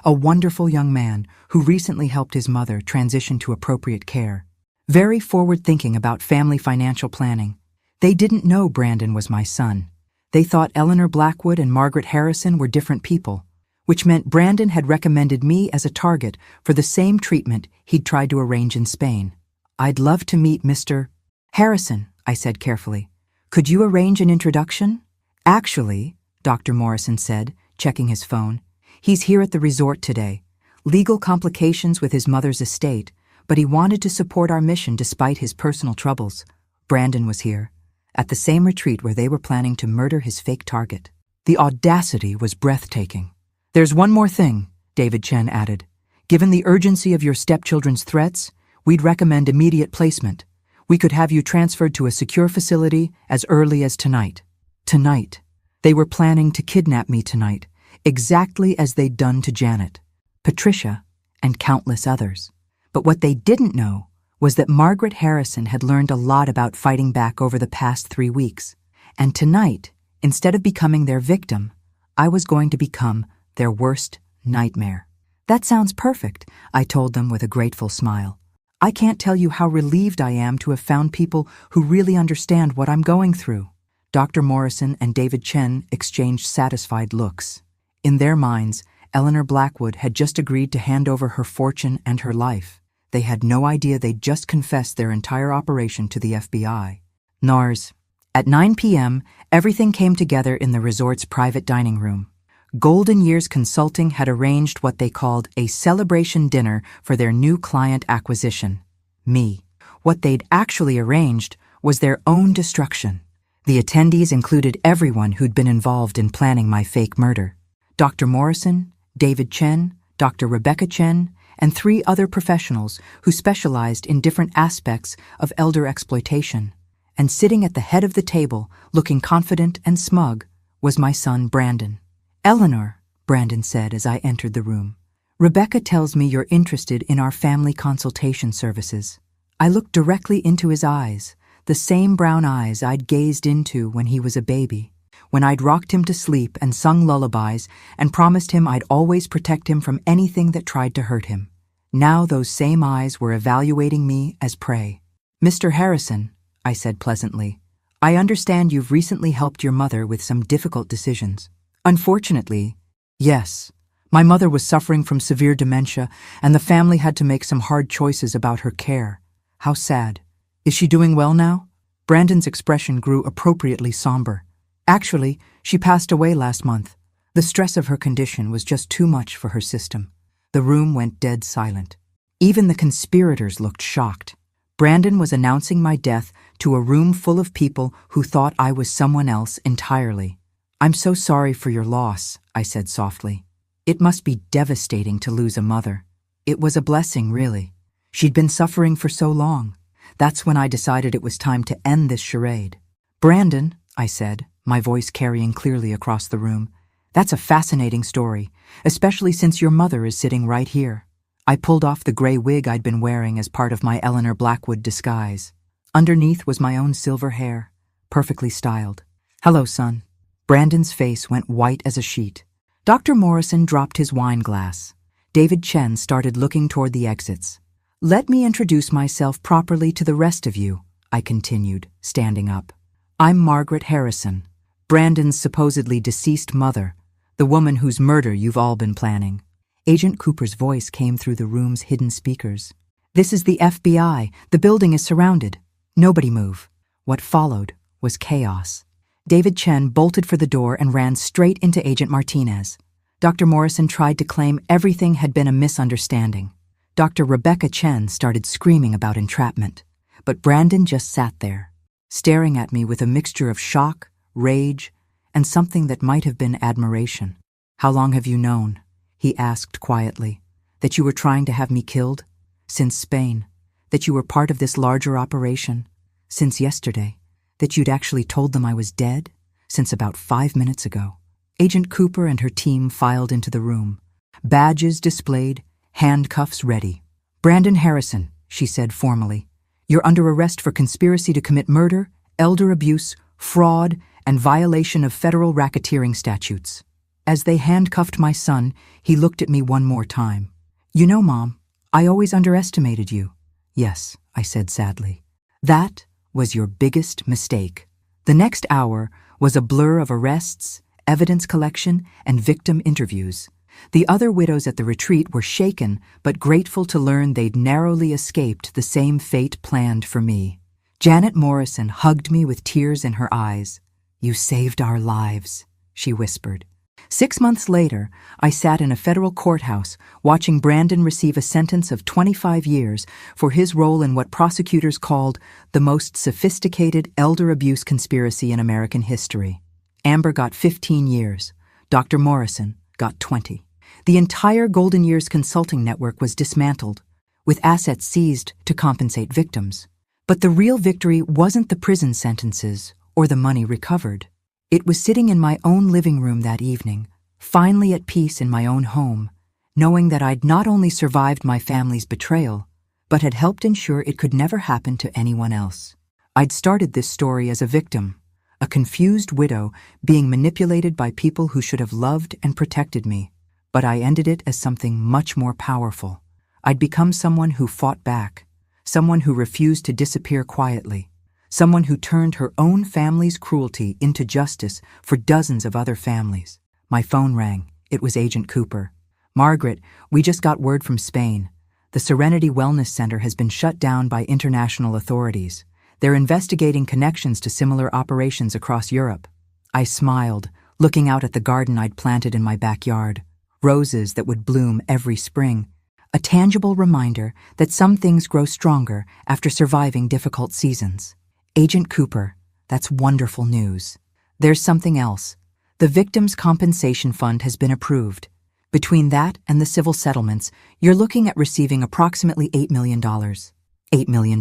A wonderful young man who recently helped his mother transition to appropriate care. Very forward-thinking about family financial planning. They didn't know Brandon was my son. They thought Eleanor Blackwood and Margaret Harrison were different people, which meant Brandon had recommended me as a target for the same treatment he'd tried to arrange in Spain. I'd love to meet Mr. Harrison, I said carefully. Could you arrange an introduction? Actually, Dr. Morrison said, checking his phone, he's here at the resort today. Legal complications with his mother's estate, but he wanted to support our mission despite his personal troubles. Brandon was here, at the same retreat where they were planning to murder his fake target. The audacity was breathtaking. There's one more thing, David Chen added. Given the urgency of your stepchildren's threats, we'd recommend immediate placement. We could have you transferred to a secure facility as early as tonight. Tonight. They were planning to kidnap me tonight, exactly as they'd done to Janet, Patricia, and countless others. But what they didn't know was that Margaret Harrison had learned a lot about fighting back over the past 3 weeks. And tonight, instead of becoming their victim, I was going to become their worst nightmare. That sounds perfect, I told them with a grateful smile. I can't tell you how relieved I am to have found people who really understand what I'm going through. Dr. Morrison and David Chen exchanged satisfied looks. In their minds, Eleanor Blackwood had just agreed to hand over her fortune and her life. They had no idea they'd just confessed their entire operation to the FBI. NARS. At 9 p.m., everything came together in the resort's private dining room. Golden Years Consulting had arranged what they called a celebration dinner for their new client acquisition, me. What they'd actually arranged was their own destruction. The attendees included everyone who'd been involved in planning my fake murder. Dr. Morrison, David Chen, Dr. Rebecca Chen, and 3 other professionals who specialized in different aspects of elder exploitation. And sitting at the head of the table, looking confident and smug, was my son Brandon. Eleanor, Brandon said as I entered the room, Rebecca tells me you're interested in our family consultation services. I looked directly into his eyes, the same brown eyes I'd gazed into when he was a baby, when I'd rocked him to sleep and sung lullabies and promised him I'd always protect him from anything that tried to hurt him. Now those same eyes were evaluating me as prey. Mr. Harrison, I said pleasantly, I understand you've recently helped your mother with some difficult decisions. Unfortunately, yes. My mother was suffering from severe dementia, and the family had to make some hard choices about her care. How sad. Is she doing well now? Brandon's expression grew appropriately somber. Actually, she passed away last month. The stress of her condition was just too much for her system. The room went dead silent. Even the conspirators looked shocked. Brandon was announcing my death to a room full of people who thought I was someone else entirely. I'm so sorry for your loss, I said softly. It must be devastating to lose a mother. It was a blessing, really. She'd been suffering for so long. That's when I decided it was time to end this charade. Brandon, I said, my voice carrying clearly across the room, that's a fascinating story, especially since your mother is sitting right here. I pulled off the gray wig I'd been wearing as part of my Eleanor Blackwood disguise. Underneath was my own silver hair, perfectly styled. "Hello, son." Brandon's face went white as a sheet. Dr. Morrison dropped his wine glass. David Chen started looking toward the exits. "Let me introduce myself properly to the rest of you," I continued, standing up. "I'm Margaret Harrison, Brandon's supposedly deceased mother, the woman whose murder you've all been planning." Agent Cooper's voice came through the room's hidden speakers. "This is the FBI. The building is surrounded. Nobody move." What followed was chaos. David Chen bolted for the door and ran straight into Agent Martinez. Dr. Morrison tried to claim everything had been a misunderstanding. Dr. Rebecca Chen started screaming about entrapment. But Brandon just sat there, staring at me with a mixture of shock, rage, and something that might have been admiration. "How long have you known?" he asked quietly. "That you were trying to have me killed?" "Since Spain." "That you were part of this larger operation?" "Since yesterday." "That you'd actually told them I was dead?" "Since about 5 minutes ago." Agent Cooper and her team filed into the room. Badges displayed, handcuffs ready. "Brandon Harrison," she said formally, "you're under arrest for conspiracy to commit murder, elder abuse, fraud, and violation of federal racketeering statutes." As they handcuffed my son, he looked at me one more time. "You know, Mom, I always underestimated you." "Yes," I said sadly. "That was your biggest mistake." The next hour was a blur of arrests, evidence collection, and victim interviews. The other widows at the retreat were shaken but grateful to learn they'd narrowly escaped the same fate planned for me. Janet Morrison hugged me with tears in her eyes. "You saved our lives," she whispered. 6 months later, I sat in a federal courthouse watching Brandon receive a sentence of 25 years for his role in what prosecutors called the most sophisticated elder abuse conspiracy in American history. Amber got 15 years. Dr. Morrison got 20. The entire Golden Years consulting network was dismantled, with assets seized to compensate victims. But the real victory wasn't the prison sentences or the money recovered. It was sitting in my own living room that evening, finally at peace in my own home, knowing that I'd not only survived my family's betrayal, but had helped ensure it could never happen to anyone else. I'd started this story as a victim, a confused widow being manipulated by people who should have loved and protected me, but I ended it as something much more powerful. I'd become someone who fought back, someone who refused to disappear quietly, someone who turned her own family's cruelty into justice for dozens of other families. My phone rang. It was Agent Cooper. "Margaret, we just got word from Spain. The Serenity Wellness Center has been shut down by international authorities. They're investigating connections to similar operations across Europe." I smiled, looking out at the garden I'd planted in my backyard. Roses that would bloom every spring. A tangible reminder that some things grow stronger after surviving difficult seasons. "Agent Cooper, that's wonderful news. There's something else. The Victims' Compensation Fund has been approved. Between that and the civil settlements, you're looking at receiving approximately $8 million. $8 million.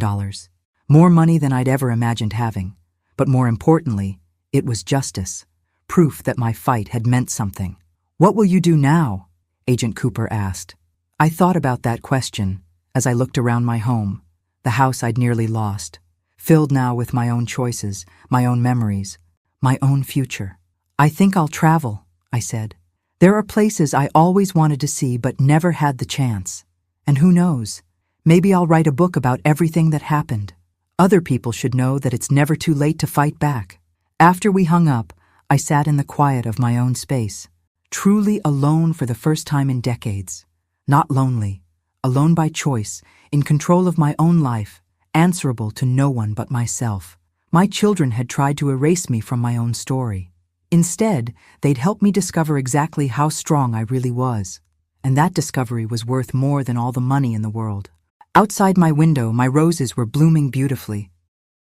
More money than I'd ever imagined having. But more importantly, it was justice. Proof that my fight had meant something. "What will you do now?" Agent Cooper asked. I thought about that question as I looked around my home, the house I'd nearly lost, filled now with my own choices, my own memories, my own future. "I think I'll travel," I said. "There are places I always wanted to see but never had the chance. And who knows, maybe I'll write a book about everything that happened. Other people should know that it's never too late to fight back." After we hung up, I sat in the quiet of my own space, truly alone for the first time in decades. Not lonely, alone by choice, in control of my own life, answerable to no one but myself. My children had tried to erase me from my own story. Instead, they'd helped me discover exactly how strong I really was. And that discovery was worth more than all the money in the world. Outside my window, my roses were blooming beautifully.